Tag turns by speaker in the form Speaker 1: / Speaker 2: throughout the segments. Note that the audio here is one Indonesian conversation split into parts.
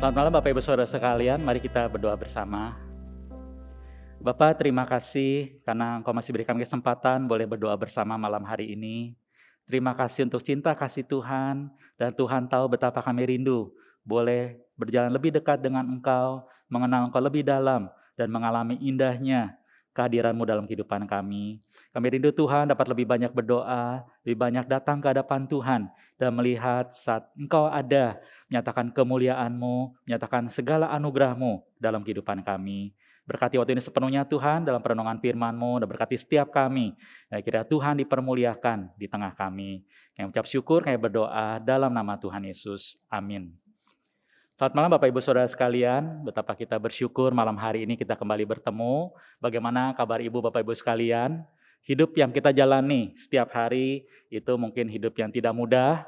Speaker 1: Selamat malam Bapak Ibu Saudara sekalian, mari kita berdoa bersama. Bapak, terima kasih karena Engkau masih berikan kesempatan boleh berdoa bersama malam hari ini. Terima kasih untuk cinta kasih Tuhan, dan Tuhan tahu betapa kami rindu boleh berjalan lebih dekat dengan Engkau, mengenal Engkau lebih dalam, dan mengalami indahnya kehadiran-Mu dalam kehidupan kami. Kami rindu Tuhan dapat lebih banyak berdoa, lebih banyak datang ke hadapan Tuhan, dan melihat saat Engkau ada, menyatakan kemuliaan-Mu, menyatakan segala anugerah-Mu dalam kehidupan kami. Berkati waktu ini sepenuhnya Tuhan dalam perenungan firman-Mu, dan berkati setiap kami. Dan kiranya Tuhan dipermuliakan di tengah kami. Kami ucap syukur, kami berdoa dalam nama Tuhan Yesus. Amin. Selamat malam Bapak Ibu Saudara sekalian, betapa kita bersyukur malam hari ini kita kembali bertemu. Bagaimana kabar Ibu Bapak Ibu sekalian? Hidup yang kita jalani setiap hari itu mungkin hidup yang tidak mudah.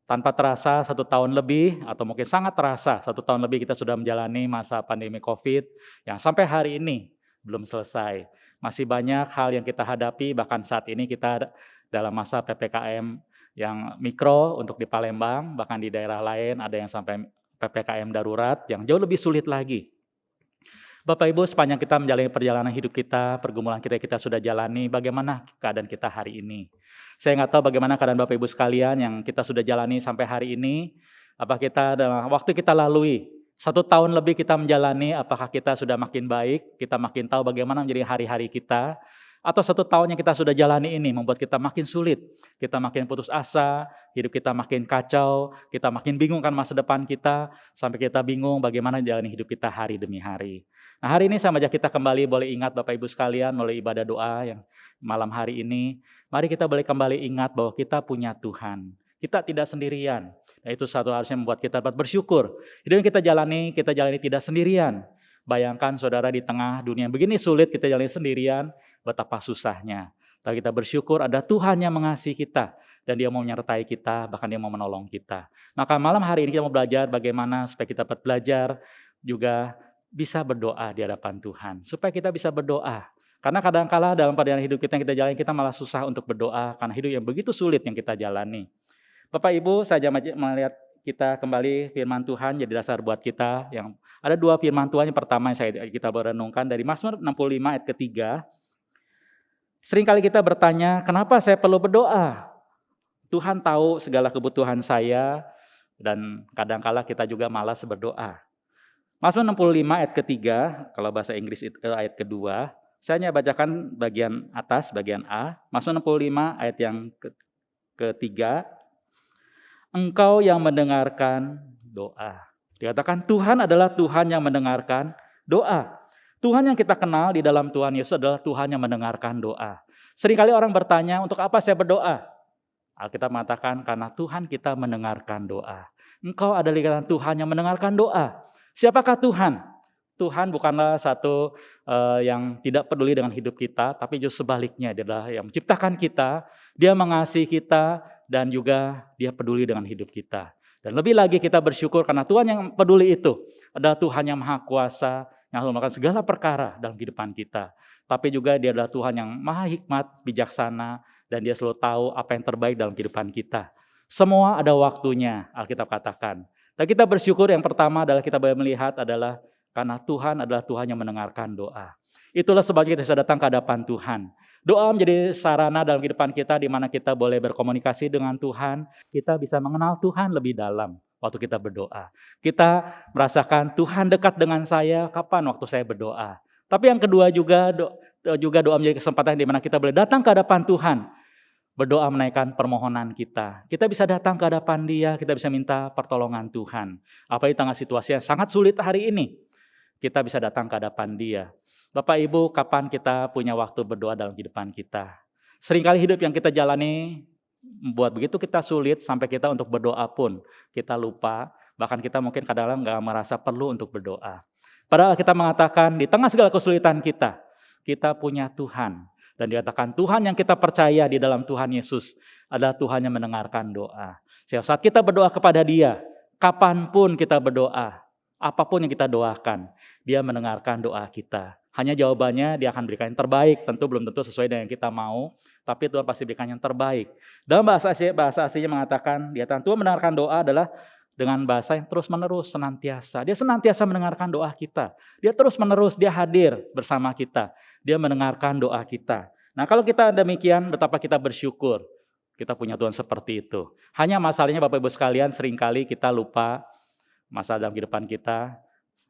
Speaker 1: Tanpa terasa 1 tahun lebih atau mungkin sangat terasa 1 tahun lebih kita sudah menjalani masa pandemi COVID yang sampai hari ini belum selesai. Masih banyak hal yang kita hadapi, bahkan saat ini kita dalam masa PPKM yang mikro untuk di Palembang, bahkan di daerah lain ada yang sampai PPKM darurat yang jauh lebih sulit lagi. Bapak Ibu, sepanjang kita menjalani perjalanan hidup kita, pergumulan kita sudah jalani, bagaimana keadaan kita hari ini? Saya nggak tahu bagaimana keadaan Bapak Ibu sekalian yang kita sudah jalani sampai hari ini. Apa kita dalam waktu kita lalui 1 tahun lebih kita menjalani, apakah kita sudah makin baik, kita makin tahu bagaimana menjadi hari-hari kita, atau 1 tahun yang kita sudah jalani ini membuat kita makin sulit, kita makin putus asa, hidup kita makin kacau, kita makin bingung kan masa depan kita, sampai kita bingung bagaimana menjalani hidup kita hari demi hari. Nah, hari ini saya mengajak kita kembali boleh ingat Bapak Ibu sekalian melalui ibadah doa yang malam hari ini, mari kita boleh kembali ingat bahwa kita punya Tuhan. Kita tidak sendirian. Nah, itu satu harusnya membuat kita dapat bersyukur. Hidup yang kita jalani tidak sendirian. Bayangkan saudara di tengah dunia yang begini sulit kita jalani sendirian, betapa susahnya. Tapi kita bersyukur ada Tuhan yang mengasihi kita, dan Dia mau menyertai kita, bahkan Dia mau menolong kita. Maka malam hari ini kita mau belajar bagaimana supaya kita dapat belajar juga bisa berdoa di hadapan Tuhan. Supaya kita bisa berdoa. Karena kadang-kala dalam perjalanan hidup kita yang kita jalani, kita malah susah untuk berdoa karena hidup yang begitu sulit yang kita jalani. Bapak Ibu, saya melihat kita kembali firman Tuhan jadi dasar buat kita. Yang ada 2 firman Tuhan. Yang pertama yang kita berenungkan dari Mazmur 65 ayat ketiga. Seringkali kita bertanya, kenapa saya perlu berdoa? Tuhan tahu segala kebutuhan saya, dan kadang-kala kita juga malas berdoa. Mazmur 65 ayat ketiga, kalau bahasa Inggris itu ayat kedua. Saya hanya bacakan bagian atas, bagian A. Mazmur 65 ayat yang ketiga. Engkau yang mendengarkan doa. Dikatakan Tuhan adalah Tuhan yang mendengarkan doa. Tuhan yang kita kenal di dalam Tuhan Yesus adalah Tuhan yang mendengarkan doa. Seringkali orang bertanya, untuk apa saya berdoa? Alkitab mengatakan karena Tuhan kita mendengarkan doa. Engkau adalah Tuhan yang mendengarkan doa. Siapakah Tuhan? Tuhan bukanlah satu yang tidak peduli dengan hidup kita, tapi justru sebaliknya, Dia adalah yang menciptakan kita, Dia mengasihi kita, dan juga Dia peduli dengan hidup kita. Dan lebih lagi kita bersyukur karena Tuhan yang peduli itu adalah Tuhan yang maha kuasa, yang melakukan segala perkara dalam kehidupan kita. Tapi juga Dia adalah Tuhan yang maha hikmat, bijaksana, dan Dia selalu tahu apa yang terbaik dalam kehidupan kita. Semua ada waktunya, Alkitab katakan. Dan kita bersyukur yang pertama adalah kita boleh melihat adalah karena Tuhan adalah Tuhan yang mendengarkan doa. Itulah sebabnya kita bisa datang ke hadapan Tuhan. Doa menjadi sarana dalam kehidupan kita di mana kita boleh berkomunikasi dengan Tuhan. Kita bisa mengenal Tuhan lebih dalam waktu kita berdoa. Kita merasakan Tuhan dekat dengan saya kapan waktu saya berdoa. Tapi yang kedua juga doa menjadi kesempatan di mana kita boleh datang ke hadapan Tuhan. Berdoa menaikkan permohonan kita. Kita bisa datang ke hadapan Dia, kita bisa minta pertolongan Tuhan. Apalagi di tengah situasi yang sangat sulit hari ini. Kita bisa datang ke hadapan Dia. Bapak Ibu, kapan kita punya waktu berdoa dalam kehidupan kita? Seringkali hidup yang kita jalani membuat begitu kita sulit sampai kita untuk berdoa pun kita lupa. Bahkan kita mungkin kadang-kadang gak merasa perlu untuk berdoa. Padahal kita mengatakan di tengah segala kesulitan kita punya Tuhan. Dan dikatakan Tuhan yang kita percaya di dalam Tuhan Yesus adalah Tuhan yang mendengarkan doa. Sehingga saat kita berdoa kepada Dia, kapanpun kita berdoa, apapun yang kita doakan, Dia mendengarkan doa kita. Hanya jawabannya Dia akan berikan yang terbaik. Tentu belum tentu sesuai dengan yang kita mau, tapi Tuhan pasti berikan yang terbaik. Dalam bahasa aslinya mengatakan, Tuhan mendengarkan doa adalah dengan bahasa yang terus-menerus, senantiasa. Dia senantiasa mendengarkan doa kita. Dia terus-menerus, dia hadir bersama kita. Dia mendengarkan doa kita. Nah, kalau kita demikian, betapa kita bersyukur. Kita punya Tuhan seperti itu. Hanya masalahnya Bapak Ibu sekalian, seringkali kita lupa masalah dalam kehidupan kita.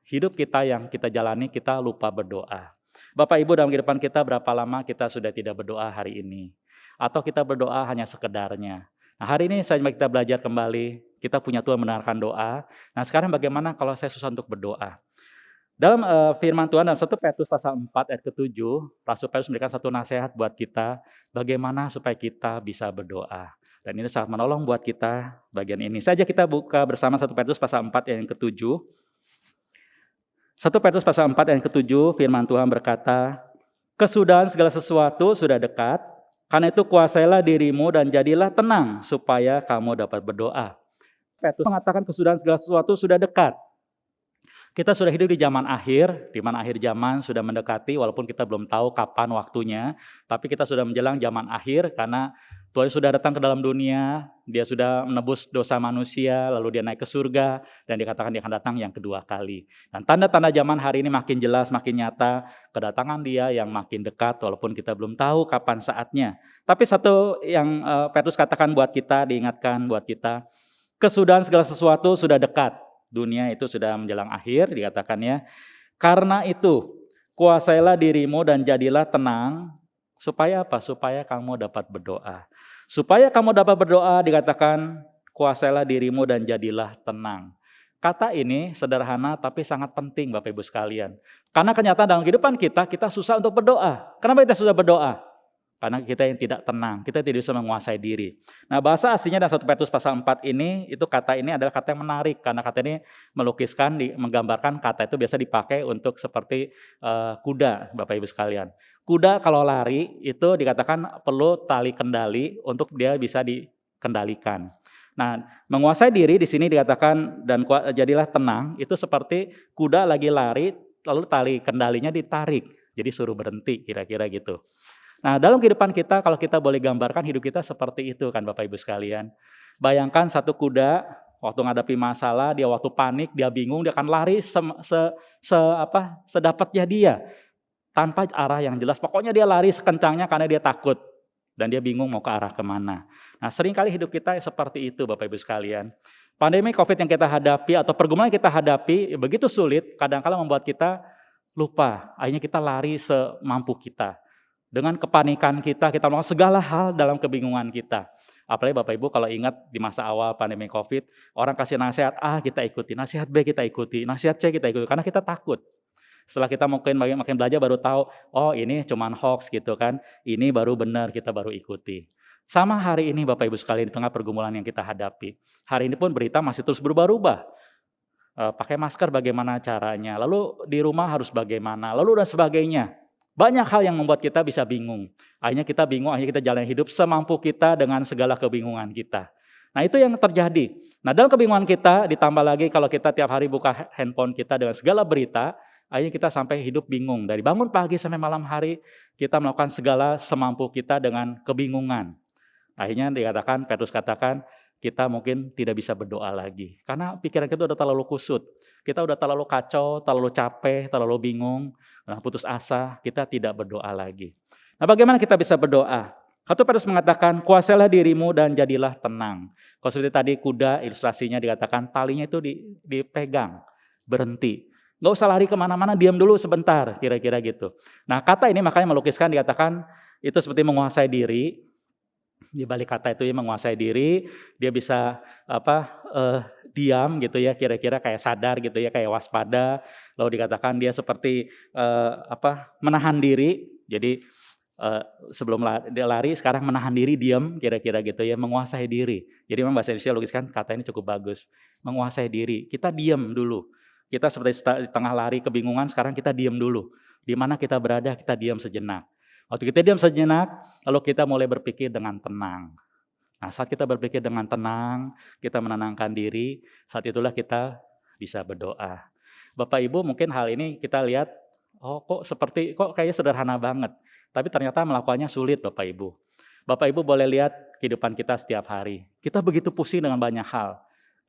Speaker 1: Hidup kita yang kita jalani, kita lupa berdoa. Bapak Ibu, dalam kehidupan kita berapa lama kita sudah tidak berdoa hari ini? Atau kita berdoa hanya sekedarnya? Nah, hari ini saja kita belajar kembali, kita punya Tuhan mendengarkan doa. Nah, sekarang bagaimana kalau saya susah untuk berdoa? Dalam firman Tuhan dalam 1 Petrus pasal 4 ayat ke-7, Rasul Petrus memberikan satu nasihat buat kita, bagaimana supaya kita bisa berdoa. Dan ini sangat menolong buat kita bagian ini. Saja kita buka bersama 1 Petrus pasal 4 ayat yang ke-7. 1 Petrus pasal 4 ayat ke-7, firman Tuhan berkata, kesudahan segala sesuatu sudah dekat, karena itu kuasailah dirimu dan jadilah tenang supaya kamu dapat berdoa. Petrus mengatakan kesudahan segala sesuatu sudah dekat. Kita sudah hidup di zaman akhir, di mana akhir zaman sudah mendekati, walaupun kita belum tahu kapan waktunya, tapi kita sudah menjelang zaman akhir karena Tuhan sudah datang ke dalam dunia, dia sudah menebus dosa manusia, lalu dia naik ke surga, dan dikatakan dia akan datang yang kedua kali. Dan tanda-tanda zaman hari ini makin jelas, makin nyata, kedatangan dia yang makin dekat, walaupun kita belum tahu kapan saatnya. Tapi satu yang Petrus katakan buat kita, diingatkan buat kita, kesudahan segala sesuatu sudah dekat. Dunia itu sudah menjelang akhir, dikatakannya. Karena itu, kuasailah dirimu dan jadilah tenang. Supaya apa? Supaya kamu dapat berdoa. Supaya kamu dapat berdoa, dikatakan, kuasailah dirimu dan jadilah tenang. Kata ini sederhana tapi sangat penting Bapak Ibu sekalian. Karena kenyataan dalam kehidupan kita susah untuk berdoa. Kenapa kita susah berdoa? Karena kita yang tidak tenang, kita tidak bisa menguasai diri. Nah, bahasa aslinya dalam 1 Petrus pasal 4 ini, itu kata ini adalah kata yang menarik. Karena kata ini melukiskan, menggambarkan kata itu biasa dipakai untuk seperti kuda, Bapak Ibu sekalian. Kuda kalau lari itu dikatakan perlu tali kendali untuk dia bisa dikendalikan. Nah, menguasai diri di sini dikatakan dan jadilah tenang, itu seperti kuda lagi lari, lalu tali kendalinya ditarik. Jadi suruh berhenti, kira-kira gitu. Nah, dalam kehidupan kita, kalau kita boleh gambarkan hidup kita seperti itu kan Bapak Ibu sekalian. Bayangkan satu kuda, waktu menghadapi masalah, dia waktu panik, dia bingung, dia akan lari sedapatnya dia. Tanpa arah yang jelas, pokoknya dia lari sekencangnya karena dia takut. Dan dia bingung mau ke arah kemana. Nah, seringkali hidup kita seperti itu Bapak Ibu sekalian. Pandemi COVID yang kita hadapi atau pergumulan yang kita hadapi begitu sulit, kadang-kala membuat kita lupa. Akhirnya kita lari semampu kita. Dengan kepanikan kita melakukan segala hal dalam kebingungan kita. Apalagi Bapak Ibu kalau ingat di masa awal pandemi COVID, orang kasih nasihat A kita ikuti, nasihat B kita ikuti, nasihat C kita ikuti, karena kita takut. Setelah kita mungkin makin belajar baru tahu, oh ini cuman hoax gitu kan, ini baru benar kita baru ikuti. Sama hari ini Bapak Ibu sekalian di tengah pergumulan yang kita hadapi. Hari ini pun berita masih terus berubah-ubah. Pakai masker bagaimana caranya, lalu di rumah harus bagaimana, lalu dan sebagainya. Banyak hal yang membuat kita bisa bingung. Akhirnya kita bingung, akhirnya kita jalan hidup semampu kita dengan segala kebingungan kita. Nah, itu yang terjadi. Nah, dalam kebingungan kita ditambah lagi kalau kita tiap hari buka handphone kita dengan segala berita, akhirnya kita sampai hidup bingung. Dari bangun pagi sampai malam hari, kita melakukan segala semampu kita dengan kebingungan. Akhirnya dikatakan, Petrus katakan, kita mungkin tidak bisa berdoa lagi. Karena pikiran kita udah terlalu kusut. Kita udah terlalu kacau, terlalu capek, terlalu bingung, putus asa, kita tidak berdoa lagi. Nah, bagaimana kita bisa berdoa? 1 Petrus mengatakan, kuasailah dirimu dan jadilah tenang. Kalau seperti tadi kuda, ilustrasinya dikatakan talinya itu dipegang, berhenti. Nggak usah lari kemana-mana, diam dulu sebentar, kira-kira gitu. Nah, kata ini makanya melukiskan dikatakan itu seperti menguasai diri. Di balik kata itu ya menguasai diri, dia bisa diam gitu ya, kira-kira kayak sadar gitu ya, kayak waspada. Lalu dikatakan dia seperti menahan diri. Jadi sebelum dia lari sekarang menahan diri, diam, kira-kira gitu ya, menguasai diri. Jadi memang bahasa Indonesia lukiskan kata ini cukup bagus. Menguasai diri, kita diam dulu. Kita seperti di tengah lari kebingungan, sekarang kita diam dulu. Di mana kita berada, kita diam sejenak. Waktu kita diam sejenak, lalu kita mulai berpikir dengan tenang. Nah, saat kita berpikir dengan tenang, kita menenangkan diri, saat itulah kita bisa berdoa. Bapak Ibu mungkin hal ini kita lihat, kok kayaknya sederhana banget. Tapi ternyata melakukannya sulit Bapak Ibu. Bapak Ibu boleh lihat kehidupan kita setiap hari. Kita begitu pusing dengan banyak hal.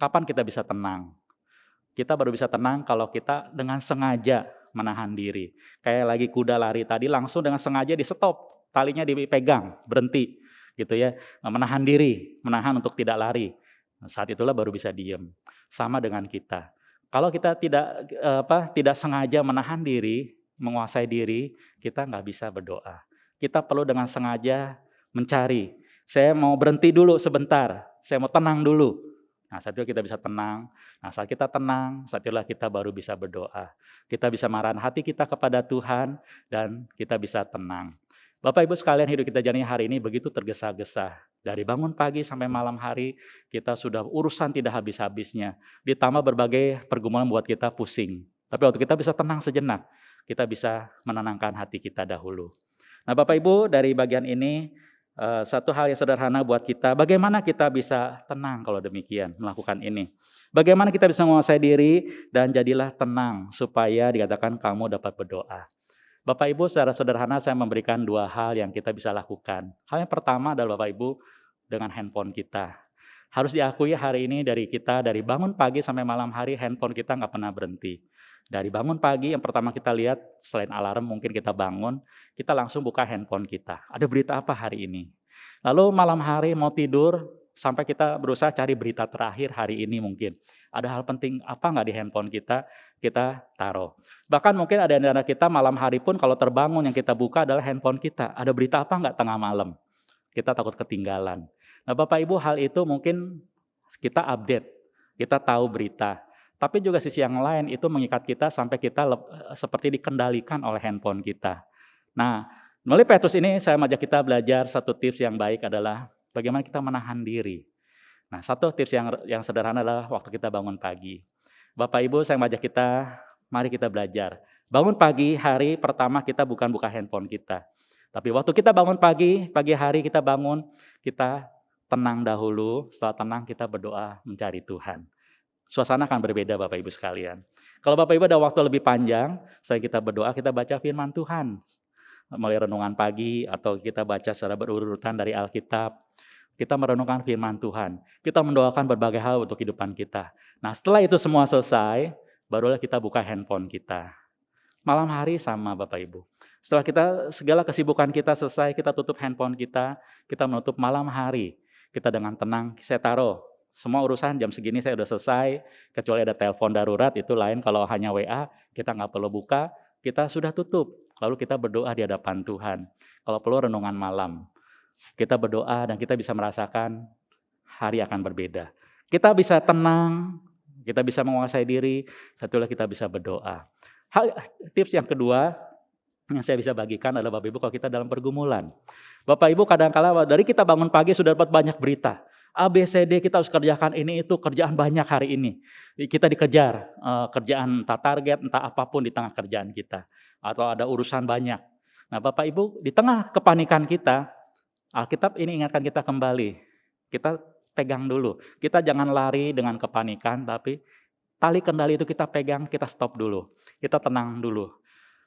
Speaker 1: Kapan kita bisa tenang? Kita baru bisa tenang kalau kita dengan sengaja menahan diri. Kayak lagi kuda lari tadi langsung dengan sengaja di-stop, talinya dipegang, berhenti gitu ya. Menahan diri, menahan untuk tidak lari. Saat itulah baru bisa diem. Sama dengan kita. Kalau kita tidak sengaja menahan diri, menguasai diri, kita nggak bisa berdoa. Kita perlu dengan sengaja mencari. Saya mau berhenti dulu sebentar, saya mau tenang dulu. Nah, saat itu kita bisa tenang. Nah, saat kita tenang, saat itulah kita baru bisa berdoa. Kita bisa marahan hati kita kepada Tuhan dan kita bisa tenang. Bapak Ibu sekalian, hidup kita jalani hari ini begitu tergesa-gesa. Dari bangun pagi sampai malam hari, kita sudah urusan tidak habis-habisnya. Ditambah berbagai pergumulan buat kita pusing. Tapi waktu kita bisa tenang sejenak, kita bisa menenangkan hati kita dahulu. Nah, Bapak Ibu, dari bagian ini satu hal yang sederhana buat kita, bagaimana kita bisa tenang kalau demikian melakukan ini. Bagaimana kita bisa menguasai diri dan jadilah tenang supaya dikatakan kamu dapat berdoa. Bapak Ibu, secara sederhana saya memberikan 2 hal yang kita bisa lakukan. Hal yang pertama adalah Bapak Ibu dengan handphone kita. Harus diakui hari ini dari bangun pagi sampai malam hari handphone kita nggak pernah berhenti. Dari bangun pagi yang pertama kita lihat selain alarm mungkin kita bangun, kita langsung buka handphone kita. Ada berita apa hari ini? Lalu malam hari mau tidur sampai kita berusaha cari berita terakhir hari ini mungkin. Ada hal penting apa nggak di handphone kita taruh. Bahkan mungkin ada di antara kita malam hari pun kalau terbangun yang kita buka adalah handphone kita. Ada berita apa nggak tengah malam? Kita takut ketinggalan. Nah, Bapak Ibu, hal itu mungkin kita update, kita tahu berita. Tapi juga sisi yang lain itu mengikat kita sampai kita seperti dikendalikan oleh handphone kita. Nah, melalui Petrus ini saya mengajak kita belajar satu tips yang baik adalah bagaimana kita menahan diri. Nah, satu tips yang sederhana adalah waktu kita bangun pagi. Bapak Ibu, saya mengajak kita, mari kita belajar. Bangun pagi, hari pertama kita bukan buka handphone kita. Tapi waktu kita bangun pagi hari kita bangun, kita tenang dahulu, setelah tenang kita berdoa mencari Tuhan. Suasana akan berbeda Bapak Ibu sekalian. Kalau Bapak Ibu ada waktu lebih panjang, selain kita berdoa, kita baca firman Tuhan. Mulai renungan pagi atau kita baca secara berurutan dari Alkitab. Kita merenungkan firman Tuhan. Kita mendoakan berbagai hal untuk kehidupan kita. Nah, setelah itu semua selesai, barulah kita buka handphone kita. Malam hari sama Bapak Ibu. Setelah segala kesibukan kita selesai, kita tutup handphone kita menutup malam hari. Kita dengan tenang, saya taruh. Semua urusan jam segini saya udah selesai, kecuali ada telepon darurat, itu lain. Kalau hanya WA, kita nggak perlu buka, kita sudah tutup. Lalu kita berdoa di hadapan Tuhan. Kalau perlu renungan malam. Kita berdoa dan kita bisa merasakan hari akan berbeda. Kita bisa tenang, kita bisa menguasai diri, satulah kita bisa berdoa. Tips yang kedua yang saya bisa bagikan adalah Bapak Ibu kalau kita dalam pergumulan. Bapak Ibu kadang-kala dari kita bangun pagi sudah dapat banyak berita. A, B, C, D kita harus kerjakan ini itu, kerjaan banyak hari ini. Kita dikejar, kerjaan entah target, entah apapun di tengah kerjaan kita. Atau ada urusan banyak. Nah Bapak Ibu di tengah kepanikan kita, Alkitab ini ingatkan kita kembali. Kita pegang dulu. Kita jangan lari dengan kepanikan, tapi tali kendali itu kita pegang, kita stop dulu. Kita tenang dulu.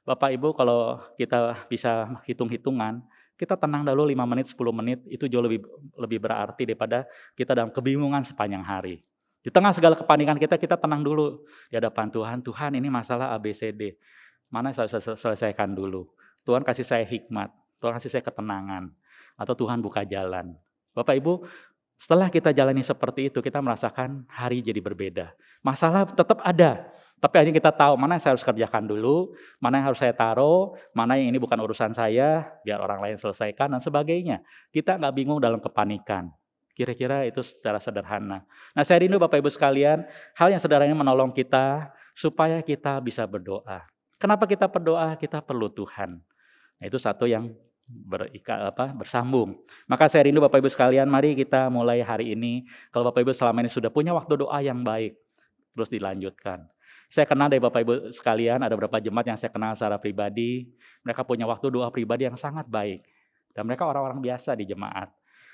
Speaker 1: Bapak Ibu kalau kita bisa hitung-hitungan, kita tenang dulu 5 menit, 10 menit, itu jauh lebih berarti daripada kita dalam kebingungan sepanjang hari. Di tengah segala kepanikan kita tenang dulu di hadapan Tuhan. Tuhan ini masalah ABCD. Mana saya selesaikan dulu. Tuhan kasih saya hikmat, Tuhan kasih saya ketenangan. Atau Tuhan buka jalan. Bapak Ibu, setelah kita jalani seperti itu, kita merasakan hari jadi berbeda. Masalah tetap ada, tapi akhirnya kita tahu mana yang saya harus kerjakan dulu, mana yang harus saya taruh, mana yang ini bukan urusan saya, biar orang lain selesaikan, dan sebagainya. Kita nggak bingung dalam kepanikan. Kira-kira itu secara sederhana. Nah, saya rindu Bapak Ibu sekalian, hal yang sederhana menolong kita, supaya kita bisa berdoa. Kenapa kita berdoa? Kita perlu Tuhan. Nah, itu satu yang bersambung. Maka saya rindu Bapak Ibu sekalian, mari kita mulai hari ini. Kalau Bapak Ibu selama ini sudah punya waktu doa yang baik, terus dilanjutkan. Saya kenal dari Bapak Ibu sekalian, ada beberapa jemaat yang saya kenal secara pribadi. Mereka punya waktu doa pribadi yang sangat baik. Dan mereka orang-orang biasa di jemaat.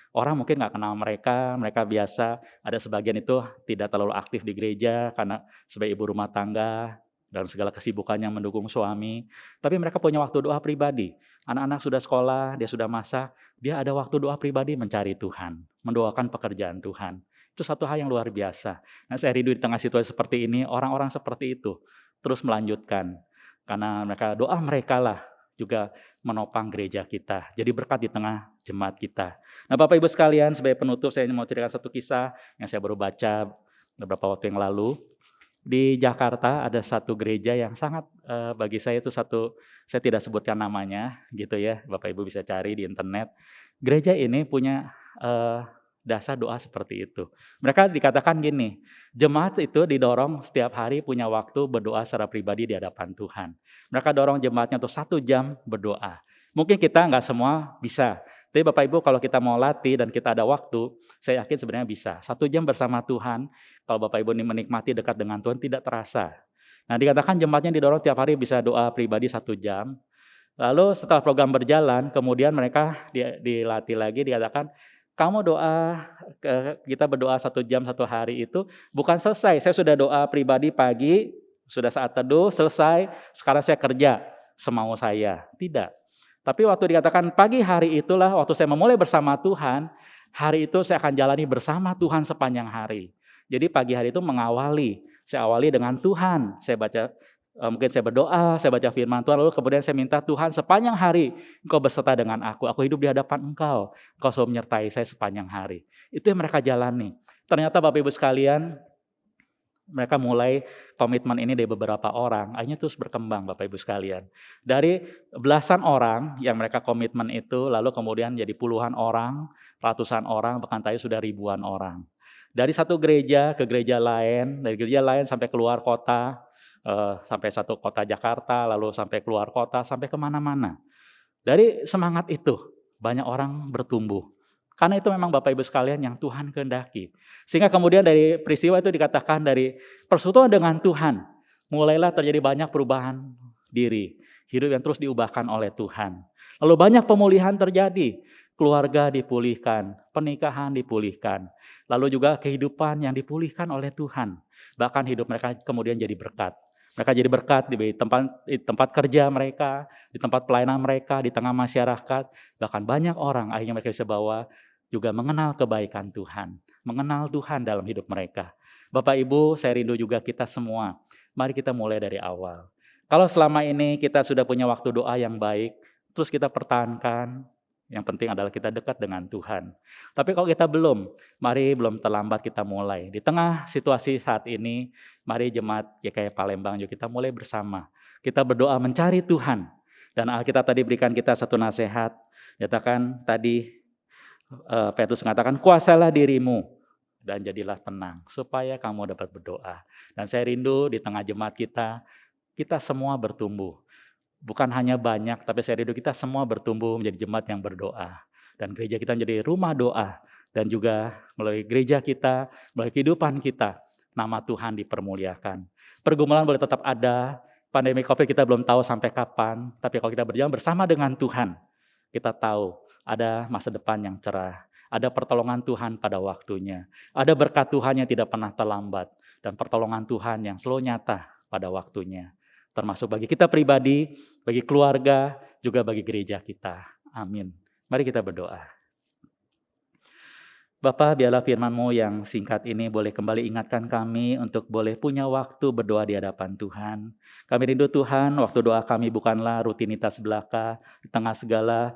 Speaker 1: Orang mungkin nggak kenal mereka biasa. Ada sebagian itu tidak terlalu aktif di gereja karena sebagai ibu rumah tangga, dalam segala kesibukannya mendukung suami. Tapi mereka punya waktu doa pribadi. Anak-anak sudah sekolah, dia sudah masak, dia ada waktu doa pribadi mencari Tuhan, mendoakan pekerjaan Tuhan. Itu satu hal yang luar biasa. Nah, saya rindu di tengah situasi seperti ini, orang-orang seperti itu terus melanjutkan. Karena doa mereka lah juga menopang gereja kita. Jadi berkat di tengah jemaat kita. Nah, Bapak Ibu sekalian, sebagai penutup saya mau ceritakan satu kisah yang saya baru baca beberapa waktu yang lalu. Di Jakarta ada satu gereja yang sangat bagi saya itu saya tidak sebutkan namanya gitu ya, Bapak Ibu bisa cari di internet. Gereja ini punya dasar doa seperti itu. Mereka dikatakan gini, jemaat itu didorong setiap hari punya waktu berdoa secara pribadi di hadapan Tuhan. Mereka dorong jemaatnya untuk 1 jam berdoa. Mungkin kita nggak semua bisa, tapi Bapak Ibu kalau kita mau latih dan kita ada waktu, saya yakin sebenarnya bisa. 1 jam bersama Tuhan, kalau Bapak Ibu ini menikmati dekat dengan Tuhan tidak terasa. Nah, dikatakan jemaatnya didorong tiap hari bisa doa pribadi 1 jam. Lalu setelah program berjalan, kemudian mereka dilatih lagi, dikatakan, kamu doa, kita berdoa 1 jam 1 hari itu bukan selesai. Saya sudah doa pribadi pagi, sudah saat teduh, selesai, sekarang saya kerja semau saya. Tidak. Tapi waktu dikatakan pagi hari itulah waktu saya memulai bersama Tuhan, hari itu saya akan jalani bersama Tuhan sepanjang hari. Jadi pagi hari itu saya awali dengan Tuhan, saya baca, mungkin saya berdoa, saya baca firman Tuhan, lalu kemudian saya minta Tuhan sepanjang hari Engkau beserta dengan aku hidup di hadapan Engkau selalu menyertai saya sepanjang hari. Itu yang mereka jalani. Ternyata Bapak Ibu sekalian, mereka mulai komitmen ini dari beberapa orang, akhirnya terus berkembang Bapak Ibu sekalian. Dari belasan orang yang mereka komitmen itu, lalu kemudian jadi puluhan orang, ratusan orang, bahkan tadi sudah ribuan orang. Dari satu gereja ke gereja lain, dari gereja lain sampai keluar kota, sampai satu kota Jakarta, lalu sampai keluar kota, sampai kemana-mana. Dari semangat itu, banyak orang bertumbuh. Karena itu memang Bapak Ibu sekalian yang Tuhan kehendaki. Sehingga kemudian dari peristiwa itu dikatakan dari persekutuan dengan Tuhan, mulailah terjadi banyak perubahan diri. Hidup yang terus diubahkan oleh Tuhan. Lalu banyak pemulihan terjadi. Keluarga dipulihkan, pernikahan dipulihkan. Lalu juga kehidupan yang dipulihkan oleh Tuhan. Bahkan hidup mereka kemudian jadi berkat. Mereka jadi berkat di tempat kerja mereka, di tempat pelayanan mereka, di tengah masyarakat. Bahkan banyak orang akhirnya mereka bisa bawa juga mengenal kebaikan Tuhan. Mengenal Tuhan dalam hidup mereka. Bapak Ibu, saya rindu juga kita semua. Mari kita mulai dari awal. Kalau selama ini kita sudah punya waktu doa yang baik, terus kita pertahankan. Yang penting adalah kita dekat dengan Tuhan. Tapi kalau kita belum terlambat kita mulai. Di tengah situasi saat ini, mari jemaat GKI Palembang juga kita mulai bersama. Kita berdoa mencari Tuhan. Dan Alkitab tadi berikan kita satu nasihat. Nyatakan tadi, Petrus mengatakan, kuasalah dirimu dan jadilah tenang. Supaya kamu dapat berdoa. Dan saya rindu di tengah jemaat kita semua bertumbuh. Bukan hanya banyak, tapi saya rindu kita semua bertumbuh menjadi jemaat yang berdoa. Dan gereja kita menjadi rumah doa. Dan juga melalui gereja kita, melalui kehidupan kita, nama Tuhan dipermuliakan. Pergumulan boleh tetap ada, pandemi COVID kita belum tahu sampai kapan, tapi kalau kita berjalan bersama dengan Tuhan, kita tahu ada masa depan yang cerah. Ada pertolongan Tuhan pada waktunya. Ada berkat Tuhan yang tidak pernah terlambat. Dan pertolongan Tuhan yang selalu nyata pada waktunya. Termasuk bagi kita pribadi, bagi keluarga, juga bagi gereja kita. Amin. Mari kita berdoa. Bapa, biarlah firman-Mu yang singkat ini boleh kembali ingatkan kami untuk boleh punya waktu berdoa di hadapan Tuhan. Kami rindu Tuhan, waktu doa kami bukanlah rutinitas belaka, di tengah segala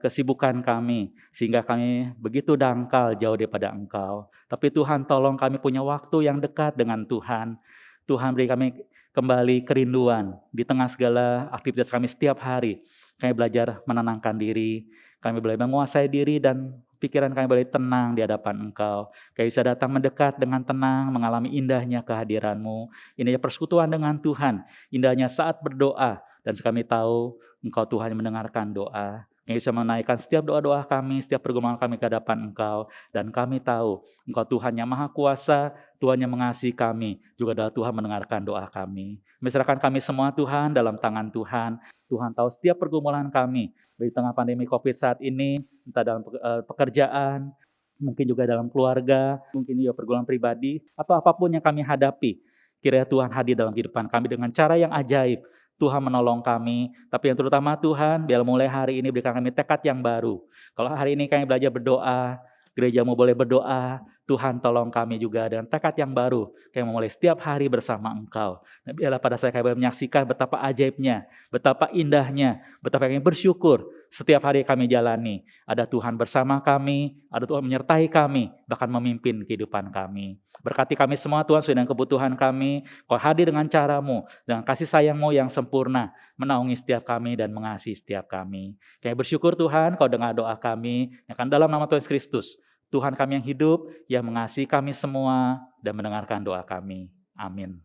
Speaker 1: kesibukan kami, sehingga kami begitu dangkal jauh daripada Engkau. Tapi Tuhan, tolong kami punya waktu yang dekat dengan Tuhan. Tuhan, beri kami kembali kerinduan di tengah segala aktivitas kami setiap hari. Kami belajar menenangkan diri, kami belajar menguasai diri dan pikiran kami boleh tenang di hadapan Engkau. Kami bisa datang mendekat dengan tenang, mengalami indahnya kehadiran-Mu, indahnya persekutuan dengan Tuhan, indahnya saat berdoa. Dan kami tahu Engkau Tuhan yang mendengarkan doa. Kami bisa menaikkan setiap doa-doa kami, setiap pergumulan kami ke hadapan Engkau. Dan kami tahu Engkau Tuhan yang Maha Kuasa, Tuhan yang mengasihi kami, juga adalah Tuhan mendengarkan doa kami. Menyerahkan kami semua Tuhan dalam tangan Tuhan. Tuhan tahu setiap pergumulan kami di tengah pandemi COVID saat ini, entah dalam pekerjaan, mungkin juga dalam keluarga, mungkin juga pergumulan pribadi, atau apapun yang kami hadapi. Kiranya Tuhan hadir dalam kehidupan kami dengan cara yang ajaib. Tuhan menolong kami, tapi yang terutama Tuhan, biar mulai hari ini berikan kami tekad yang baru. Kalau hari ini kami belajar berdoa, gerejamu boleh berdoa, Tuhan tolong kami juga dengan tekad yang baru, kami memulai setiap hari bersama Engkau. Dan biarlah pada saat kami menyaksikan betapa ajaibnya, betapa indahnya, betapa kami bersyukur setiap hari kami jalani. Ada Tuhan bersama kami, ada Tuhan menyertai kami, bahkan memimpin kehidupan kami. Berkati kami semua Tuhan sesuai dengan kebutuhan kami, Kau hadir dengan cara-Mu, dengan kasih sayang-Mu yang sempurna, menaungi setiap kami dan mengasihi setiap kami. Kami bersyukur Tuhan, Kau dengar doa kami, yang akan dalam nama Tuhan Yesus Kristus, Tuhan kami yang hidup, yang mengasihi kami semua dan mendengarkan doa kami. Amin.